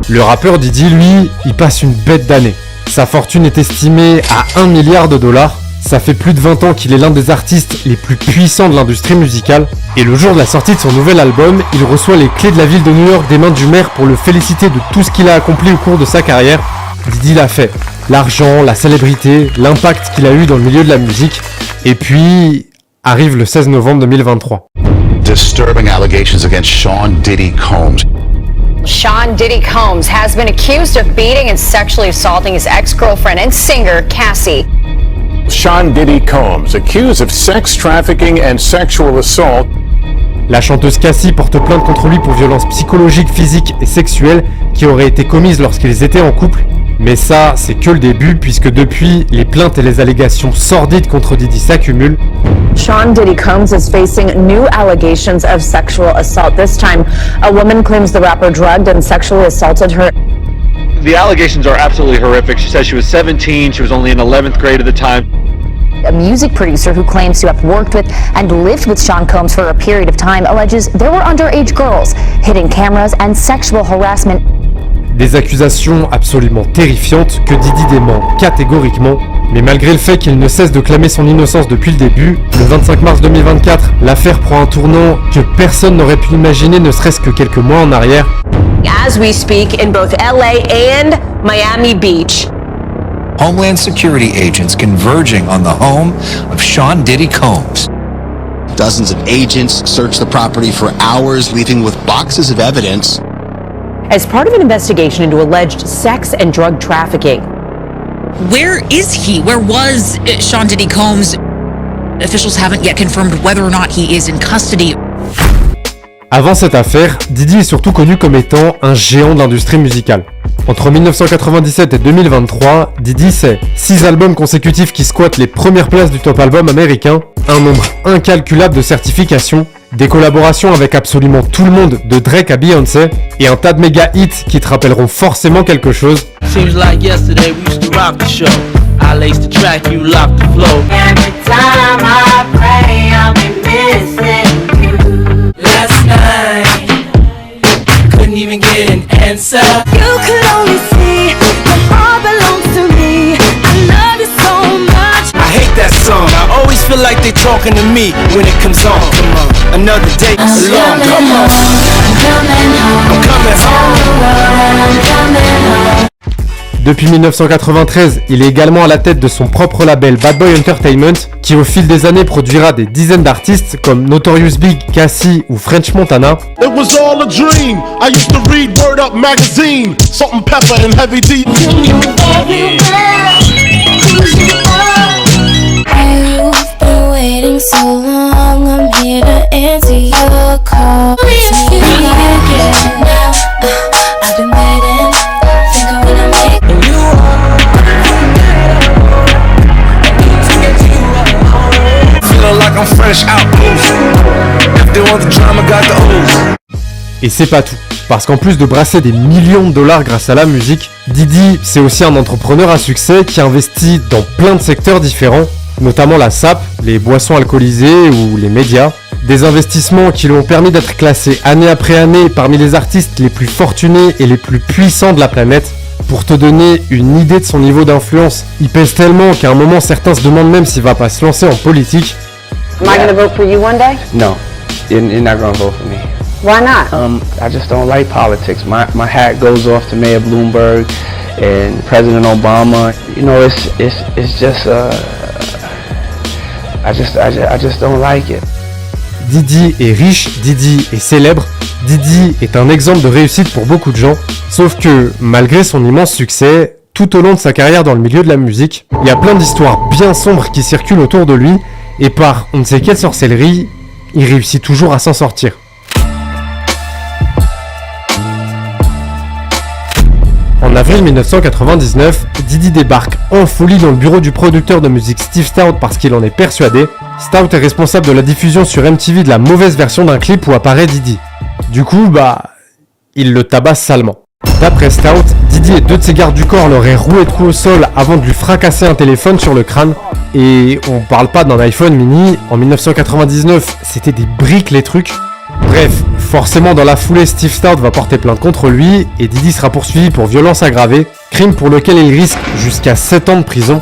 Le rappeur Diddy, lui, il passe une bête d'année. Sa fortune est estimée à 1 milliard de dollars. Ça fait plus de 20 ans qu'il est l'un des artistes les plus puissants de l'industrie musicale. Et le jour de la sortie de son nouvel album, il reçoit les clés de la ville de New York des mains du maire pour le féliciter de tout ce qu'il a accompli au cours de sa carrière. Diddy l'a fait. L'argent, la célébrité, l'impact qu'il a eu dans le milieu de la musique. Et puis, arrive le 16 novembre 2023. Disturbing allegations against Sean Diddy Combs. Sean Diddy Combs has been accused of beating and sexually assaulting his ex-girlfriend and singer, Cassie. Sean Diddy Combs, accused of sex trafficking and sexual assault. La chanteuse Cassie porte plainte contre lui pour violences psychologiques, physiques et sexuelles qui auraient été commises lorsqu'ils étaient en couple. Mais ça, c'est que le début, puisque depuis, les plaintes et les allégations sordides contre Diddy s'accumulent. Sean Diddy Combs is facing new allegations of sexual assault. This time, a woman claims the rapper drugged and sexually assaulted her. The allegations are absolutely horrific. She says she was 17, she was only in 11th grade at the time. A music producer who claims to have worked with and lived with Sean Combs for a period of time alleges there were underage girls, hidden cameras and sexual harassment. Des accusations absolument terrifiantes que Diddy dément catégoriquement. Mais malgré le fait qu'il ne cesse de clamer son innocence depuis le début, le 25 mars 2024, l'affaire prend un tournant que personne n'aurait pu imaginer ne serait-ce que quelques mois en arrière. As we speak in both LA and Miami Beach. Homeland Security agents converging on the home of Sean Diddy Combs. Dozens of agents searched the property for hours, leaving with boxes of evidence. As part of an investigation into alleged sex and drug trafficking. Where is he? Where was Sean Diddy Combs? Officials haven't yet confirmed whether or not he is in custody. Avant cette affaire, Diddy est surtout connu comme étant un géant de l'industrie musicale. Entre 1997 et 2023, Diddy c'est 6 albums consécutifs qui squattent les premières places du top album américain, un nombre incalculable de certifications, des collaborations avec absolument tout le monde de Drake à Beyoncé, et un tas de méga hits qui te rappelleront forcément quelque chose. Seems like yesterday we used to rock the show. I laced the track, you locked the flow. Every time I pray, I'll be missing you. Last night, couldn't even get an answer. You could only see your heart belongs to me. I love you so much. I hate that song. I always feel like they're talking to me when it comes on. Come on, another day alone. Come on, I'm coming home. I'm coming home. Tell the world I'm coming home. Depuis 1993, il est également à la tête de son propre label Bad Boy Entertainment, qui au fil des années produira des dizaines d'artistes comme Notorious Big, Cassie ou French Montana. It was all a dream. I used to read Word Up magazine, Salt and Pepper and Heavy D. You've been waiting so long, I'm here to answer your call. If you like it now, I've been waiting. Think of when I make feeling like I'm fresh out loose. If they want the drama, got the ooze. Et c'est pas tout, parce qu'en plus de brasser des millions de dollars grâce à la musique, Diddy c'est aussi un entrepreneur à succès qui investit dans plein de secteurs différents, notamment la SAP, les boissons alcoolisées ou les médias. Des investissements qui lui ont permis d'être classé année après année parmi les artistes les plus fortunés et les plus puissants de la planète. Pour te donner une idée de son niveau d'influence, il pèse tellement qu'à un moment certains se demandent même s'il va pas se lancer en politique. Am I gonna vote for you one day? No, you're not gonna vote for me. Why not? I just don't like politics. My hat goes off to Mayor Bloomberg and President Obama. You know, it's just I just don't like it. Diddy est riche, Diddy est célèbre, Diddy est un exemple de réussite pour beaucoup de gens, sauf que, malgré son immense succès, tout au long de sa carrière dans le milieu de la musique, il y a plein d'histoires bien sombres qui circulent autour de lui, et par on ne sait quelle sorcellerie, il réussit toujours à s'en sortir. En avril 1999, Diddy débarque en folie dans le bureau du producteur de musique Steve Stout parce qu'il en est persuadé. Stout est responsable de la diffusion sur MTV de la mauvaise version d'un clip où apparaît Diddy. Du coup, il le tabasse salement. D'après Stout, Diddy et 2 de ses gardes du corps l'auraient roué de coups au sol avant de lui fracasser un téléphone sur le crâne. Et on parle pas d'un iPhone mini, en 1999, c'était des briques les trucs. Bref, forcément dans la foulée, Steve Stoute va porter plainte contre lui et Didi sera poursuivi pour violence aggravée, crime pour lequel il risque jusqu'à 7 ans de prison.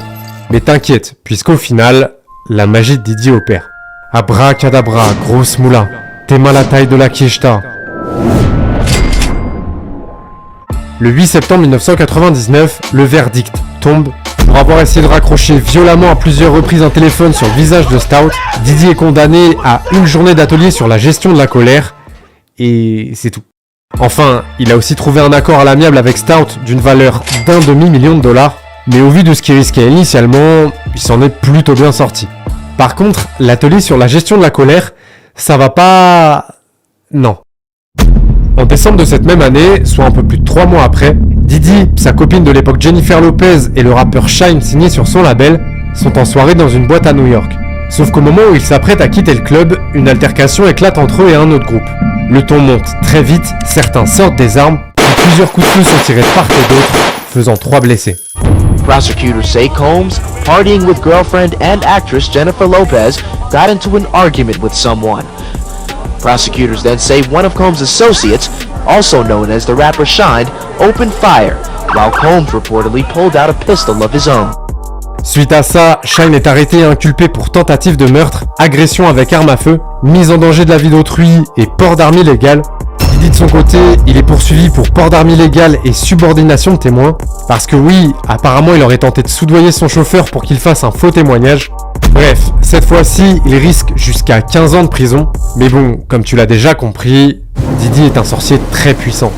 Mais t'inquiète, puisqu'au final, la magie de Didi opère. Abracadabra, grosse moula, t'es mal la taille de la quicheta. Le 8 septembre 1999, le verdict tombe. Pour avoir essayé de raccrocher violemment à plusieurs reprises un téléphone sur le visage de Stoute, Didi est condamné à 1 journée d'atelier sur la gestion de la colère. Et c'est tout. Enfin, il a aussi trouvé un accord à l'amiable avec Stoute d'une valeur d'1,5 million de dollars. Mais au vu de ce qu'il risquait initialement, il s'en est plutôt bien sorti. Par contre, l'atelier sur la gestion de la colère, ça va pas... Non. En décembre de cette même année, soit un peu plus de 3 mois après, Didi, sa copine de l'époque Jennifer Lopez et le rappeur Shyne signé sur son label sont en soirée dans une boîte à New York. Sauf qu'au moment où ils s'apprêtent à quitter le club, une altercation éclate entre eux et un autre groupe. Le ton monte très vite, certains sortent des armes, et plusieurs coups de feu sont tirés de part et d'autre, faisant 3 blessés. Prosecutors say Combs, partying with girlfriend and actress Jennifer Lopez, got into an argument with someone. Prosecutors then say one of Combs' associates, also known as the rapper Shyne, opened fire, while Combs reportedly pulled out a pistol of his own. Suite à ça, Shyne est arrêté et inculpé pour tentative de meurtre, agression avec arme à feu, mise en danger de la vie d'autrui et port d'arme illégale. Didi de son côté, il est poursuivi pour port d'arme illégale et subordination de témoin, parce que oui, apparemment il aurait tenté de soudoyer son chauffeur pour qu'il fasse un faux témoignage. Bref, cette fois-ci, il risque jusqu'à 15 ans de prison, mais bon, comme tu l'as déjà compris, Didi est un sorcier très puissant.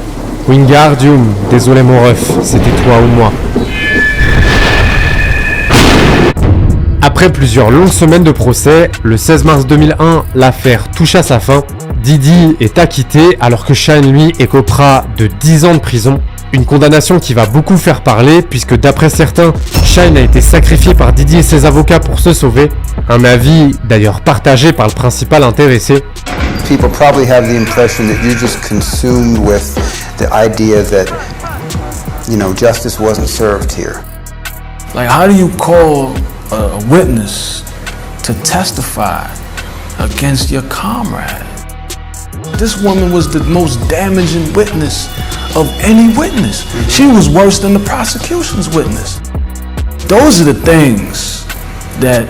Wingardium, désolé mon ref, c'était toi ou moi. Après plusieurs longues semaines de procès, le 16 mars 2001, l'affaire touche à sa fin. Didi est acquitté alors que Shyne lui écopera de 10 ans de prison. Une condamnation qui va beaucoup faire parler puisque d'après certains, Shyne a été sacrifié par Didi et ses avocats pour se sauver. Un avis d'ailleurs partagé par le principal intéressé. People probably have the impression that you're just consumed with the idea that, you know, justice wasn't served here. Like, how do you call a witness to testify against your comrade? This woman was the most damaging witness of any witness. She was worse than the prosecution's witness. Those are the things that,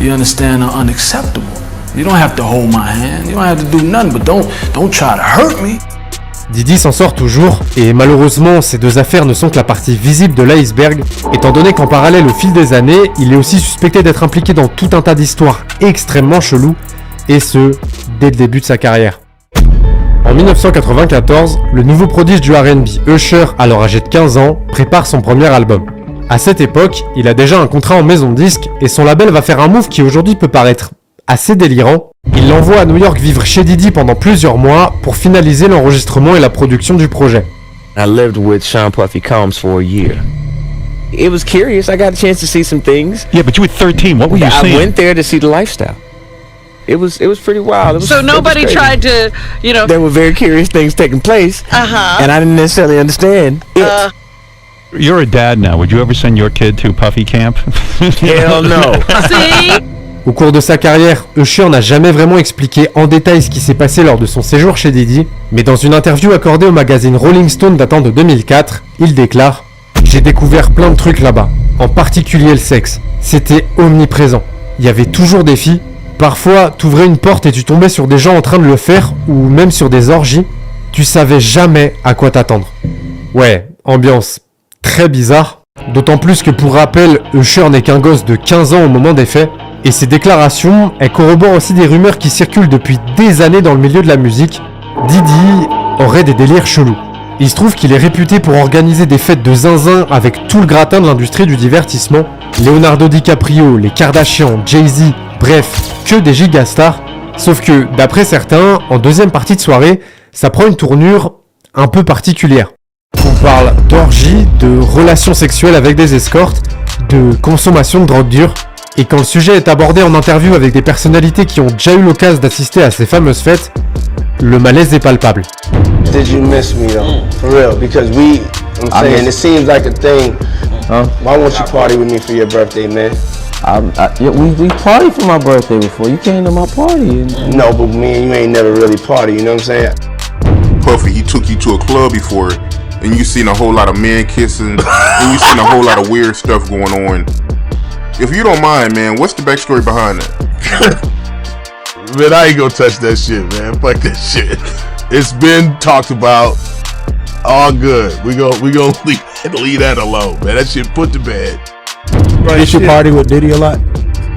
you understand, are unacceptable. You don't have to hold my hand, you don't have to do nothing, but don't try to hurt me. Didi s'en sort toujours, et malheureusement ces deux affaires ne sont que la partie visible de l'iceberg, étant donné qu'en parallèle au fil des années, il est aussi suspecté d'être impliqué dans tout un tas d'histoires extrêmement cheloues, et ce, dès le début de sa carrière. En 1994, le nouveau prodige du R&B, Usher, alors âgé de 15 ans, prépare son premier album. À cette époque, il a déjà un contrat en maison de disque, et son label va faire un move qui aujourd'hui peut paraître assez délirant. Il l'envoie à New York vivre chez Didi pendant plusieurs mois pour finaliser l'enregistrement et la production du projet. I lived with Sean Puffy Combs for a year. It was curious. I got a chance to see some things. Yeah, but you were 13. What were you seeing? I went there to see the lifestyle. It was pretty wild. So nobody tried to, you know. There were very curious things taking place. And I didn't necessarily understand it. You're a dad now. Would you ever send your kid to Puffy camp? Hell no. See? Au cours de sa carrière, Usher n'a jamais vraiment expliqué en détail ce qui s'est passé lors de son séjour chez Didi, mais dans une interview accordée au magazine Rolling Stone datant de 2004, il déclare « J'ai découvert plein de trucs là-bas, en particulier le sexe. C'était omniprésent. Il y avait toujours des filles. Parfois, t'ouvrais une porte et tu tombais sur des gens en train de le faire, ou même sur des orgies. Tu savais jamais à quoi t'attendre. » Ouais, ambiance très bizarre. D'autant plus que pour rappel, Usher n'est qu'un gosse de 15 ans au moment des faits. Et ces déclarations, elles corroborent aussi des rumeurs qui circulent depuis des années dans le milieu de la musique. Didi aurait des délires chelous. Il se trouve qu'il est réputé pour organiser des fêtes de zinzin avec tout le gratin de l'industrie du divertissement. Leonardo DiCaprio, les Kardashians, Jay-Z, bref, que des gigastars. Sauf que, d'après certains, en deuxième partie de soirée, ça prend une tournure un peu particulière. On parle d'orgies, de relations sexuelles avec des escortes, de consommation de drogue dure. Et quand le sujet est abordé en interview avec des personnalités qui ont déjà eu l'occasion d'assister à ces fameuses fêtes, le malaise est palpable. Did you miss me though? For real, because I'm saying, it seems like a thing. Why won't you party with me for your birthday, man? We partied for my birthday before. You came to my party. No, but me and you ain't never really party, you know what I'm saying? Puffy, he took you to a club before, and you seen a whole lot of men kissing, and you seen a whole lot of weird stuff going on. If you don't mind, man, what's the backstory behind that? Man, I ain't gonna touch that shit, man. Fuck that shit. It's been talked about. All good. We gonna leave that alone, man. That shit put to bed. Right, did you party with Diddy a lot?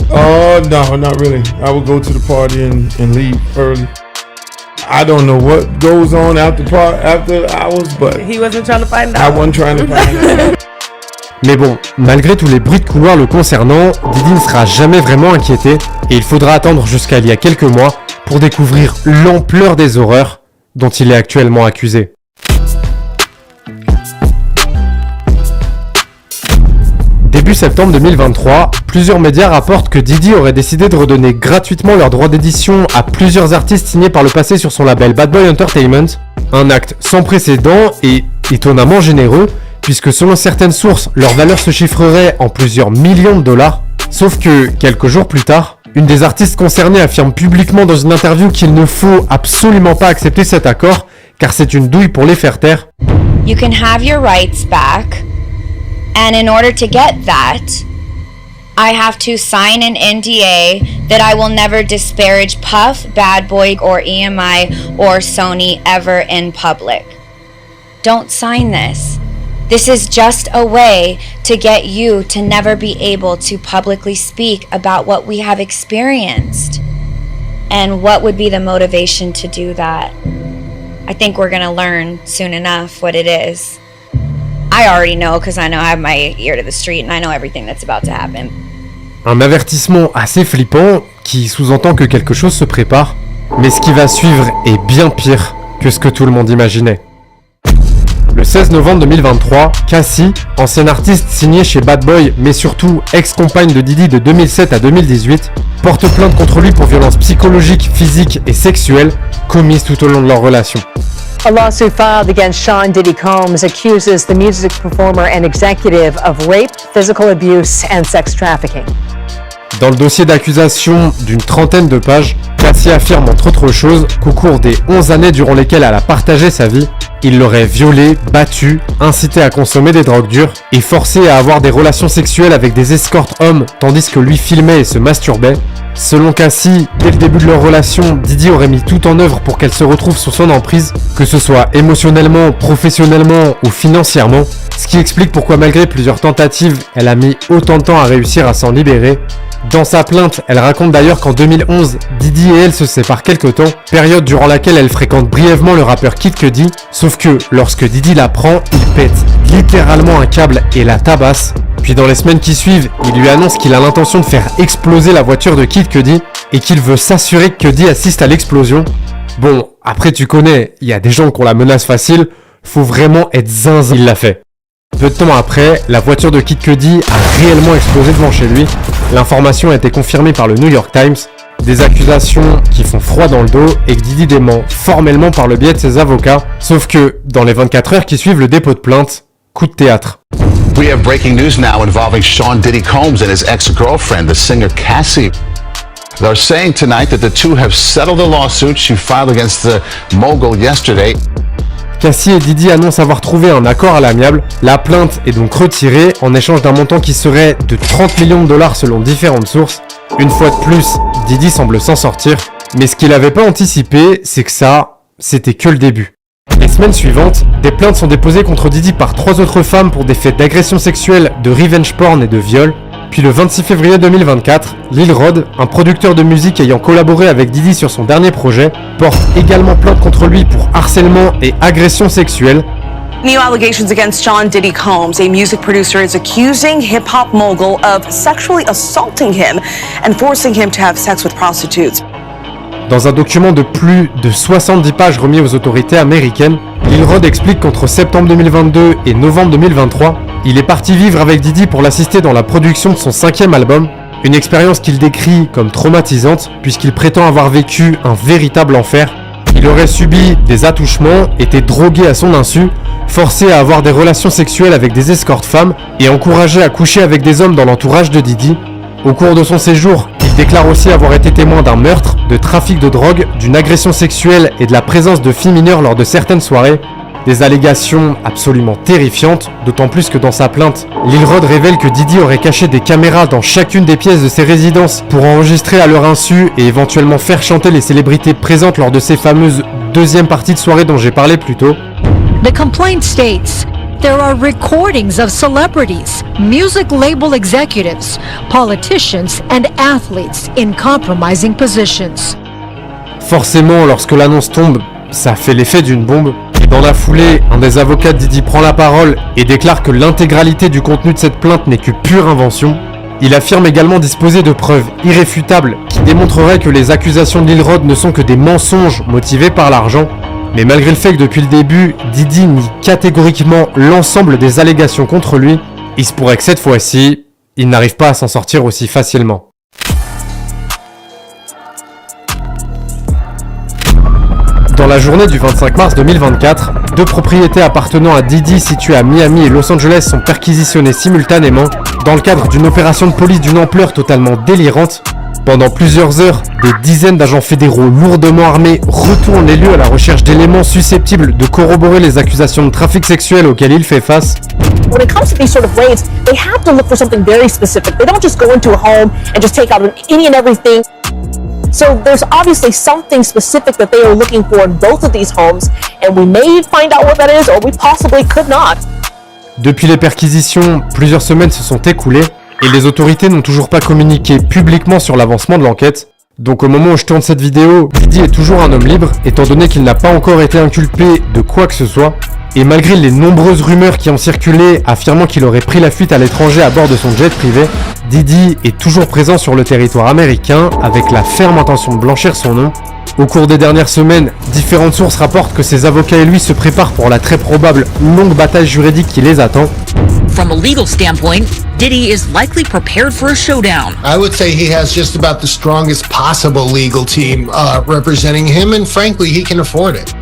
Oh, no, not really. I would go to the party and leave early. I don't know what goes on after hours, but he wasn't trying to find out. I wasn't trying to find out. Mais bon, malgré tous les bruits de couloir le concernant, Diddy ne sera jamais vraiment inquiété et il faudra attendre jusqu'à il y a quelques mois pour découvrir l'ampleur des horreurs dont il est actuellement accusé. Début septembre 2023, plusieurs médias rapportent que Diddy aurait décidé de redonner gratuitement leurs droits d'édition à plusieurs artistes signés par le passé sur son label Bad Boy Entertainment, un acte sans précédent et étonnamment généreux, puisque selon certaines sources, leur valeur se chiffrerait en plusieurs millions de dollars, sauf que, quelques jours plus tard, une des artistes concernés affirme publiquement dans une interview qu'il ne faut absolument pas accepter cet accord, car c'est une douille pour les faire taire. You can have your rights back. And in order to get that, I have to sign an NDA that I will never disparage Puff, Bad Boy, or EMI, or Sony ever in public. Don't sign this. This is just a way to get you to never be able to publicly speak about what we have experienced. And what would be the motivation to do that? I think we're gonna learn soon enough what it is. I already know because I know I have my ear to the street and I know everything that's about to happen. Un avertissement assez flippant qui sous-entend que quelque chose se prépare, mais ce qui va suivre est bien pire que ce que tout le monde imaginait. Le 16 novembre 2023, Cassie, ancienne artiste signée chez Bad Boy mais surtout ex-compagne de Diddy de 2007 à 2018, porte plainte contre lui pour violences psychologiques, physiques et sexuelles commises tout au long de leur relation. A lawsuit filed against Sean Diddy Combs accuses the music performer and executive of rape, physical abuse, and sex trafficking. Dans le dossier d'accusation d'une trentaine de pages, Cassie affirme entre autres choses qu'au cours des 11 années durant lesquelles elle a partagé sa vie, il l'aurait violée, battue, incité à consommer des drogues dures et forcé à avoir des relations sexuelles avec des escortes hommes tandis que lui filmait et se masturbait. Selon Cassie, dès le début de leur relation, Diddy aurait mis tout en œuvre pour qu'elle se retrouve sous son emprise, que ce soit émotionnellement, professionnellement ou financièrement, ce qui explique pourquoi malgré plusieurs tentatives, elle a mis autant de temps à réussir à s'en libérer. Dans sa plainte, elle raconte d'ailleurs qu'en 2011, Diddy et elle se séparent quelque temps, période durant laquelle elle fréquente brièvement le rappeur Kid Cudi, sauf que lorsque Diddy la prend, il pète littéralement un câble et la tabasse. Puis dans les semaines qui suivent, il lui annonce qu'il a l'intention de faire exploser la voiture de Kid Cudi et qu'il veut s'assurer que Cudi assiste à l'explosion. Bon, après tu connais, il y a des gens qui ont la menace facile, faut vraiment être zinzin. Il l'a fait. Peu de temps après, la voiture de Kid Cudi a réellement explosé devant chez lui. L'information a été confirmée par le New York Times. Des accusations qui font froid dans le dos et que Diddy dément formellement par le biais de ses avocats. Sauf que, dans les 24 heures qui suivent le dépôt de plainte, coup de théâtre. We have breaking news now involving Sean Diddy Combs and his ex-girlfriend, the singer Cassie. They're saying tonight that the two have settled the lawsuit she filed against the mogul yesterday. Cassie et Diddy annoncent avoir trouvé un accord à l'amiable. La plainte est donc retirée en échange d'un montant qui serait de 30 millions de dollars selon différentes sources. Une fois de plus, Diddy semble s'en sortir. Mais ce qu'il n'avait pas anticipé, c'est que ça, c'était que le début. Les semaines suivantes, des plaintes sont déposées contre Diddy par 3 autres femmes pour des faits d'agression sexuelle, de revenge porn et de viol. Puis le 26 février 2024, Lil Rod, un producteur de musique ayant collaboré avec Diddy sur son dernier projet, porte également plainte contre lui pour harcèlement et agression sexuelle. New allegations against Sean Diddy Combs, a music producer, is accusing hip-hop mogul of sexually assaulting him and forcing him to have sex with prostitutes. Dans un document de plus de 70 pages remis aux autorités américaines, Lil Rod explique qu'entre septembre 2022 et novembre 2023, il est parti vivre avec Diddy pour l'assister dans la production de son 5e album, une expérience qu'il décrit comme traumatisante puisqu'il prétend avoir vécu un véritable enfer. Il aurait subi des attouchements, été drogué à son insu, forcé à avoir des relations sexuelles avec des escortes femmes et encouragé à coucher avec des hommes dans l'entourage de Diddy. Au cours de son séjour, il déclare aussi avoir été témoin d'un meurtre, de trafic de drogue, d'une agression sexuelle et de la présence de filles mineures lors de certaines soirées. Des allégations absolument terrifiantes, d'autant plus que dans sa plainte, Lil Rod révèle que Diddy aurait caché des caméras dans chacune des pièces de ses résidences pour enregistrer à leur insu et éventuellement faire chanter les célébrités présentes lors de ces fameuses deuxième parties de soirée dont j'ai parlé plus tôt. The complaint states there are recordings of celebrities, music label executives, politicians and athletes in compromising positions. Forcément, lorsque l'annonce tombe, ça fait l'effet d'une bombe. Et dans la foulée, un des avocats de Diddy prend la parole et déclare que l'intégralité du contenu de cette plainte n'est que pure invention. Il affirme également disposer de preuves irréfutables qui démontreraient que les accusations de Lil Rod ne sont que des mensonges motivés par l'argent. Mais malgré le fait que depuis le début, Diddy nie catégoriquement l'ensemble des allégations contre lui, il se pourrait que cette fois-ci, il n'arrive pas à s'en sortir aussi facilement. Dans la journée du 25 mars 2024, deux propriétés appartenant à Diddy situées à Miami et Los Angeles sont perquisitionnées simultanément dans le cadre d'une opération de police d'une ampleur totalement délirante. Pendant plusieurs heures, des dizaines d'agents fédéraux lourdement armés retournent les lieux à la recherche d'éléments susceptibles de corroborer les accusations de trafic sexuel auxquelles il fait face. When it comes to these sort of raids, they have to look for something very specific. They don't just go into a home and just take out any and everything. So there's obviously something specific that they are looking for in both of these homes, and we may find out what that is, or we possibly could not. Depuis les perquisitions, plusieurs semaines se sont écoulées, et les autorités n'ont toujours pas communiqué publiquement sur l'avancement de l'enquête. Donc au moment où je tourne cette vidéo, Diddy est toujours un homme libre, étant donné qu'il n'a pas encore été inculpé de quoi que ce soit. Et malgré les nombreuses rumeurs qui ont circulé affirmant qu'il aurait pris la fuite à l'étranger à bord de son jet privé, Diddy est toujours présent sur le territoire américain avec la ferme intention de blanchir son nom. Au cours des dernières semaines, différentes sources rapportent que ses avocats et lui se préparent pour la très probable longue bataille juridique qui les attend. From a legal standpoint, Diddy is likely prepared for a showdown. I would say he has just about the strongest possible legal team representing him, and frankly, he can afford it.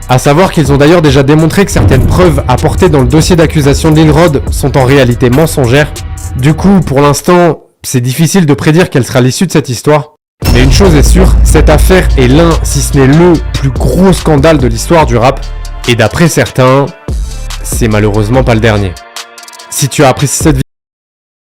À savoir qu'ils ont d'ailleurs déjà démontré que certaines preuves apportées dans le dossier d'accusation de Lil Rod sont en réalité mensongères. Du coup, pour l'instant, c'est difficile de prédire quelle sera l'issue de cette histoire. Mais une chose est sûre, cette affaire est l'un, si ce n'est le plus gros scandale de l'histoire du rap. Et d'après certains, c'est malheureusement pas le dernier. Si tu as apprécié cette vidéo,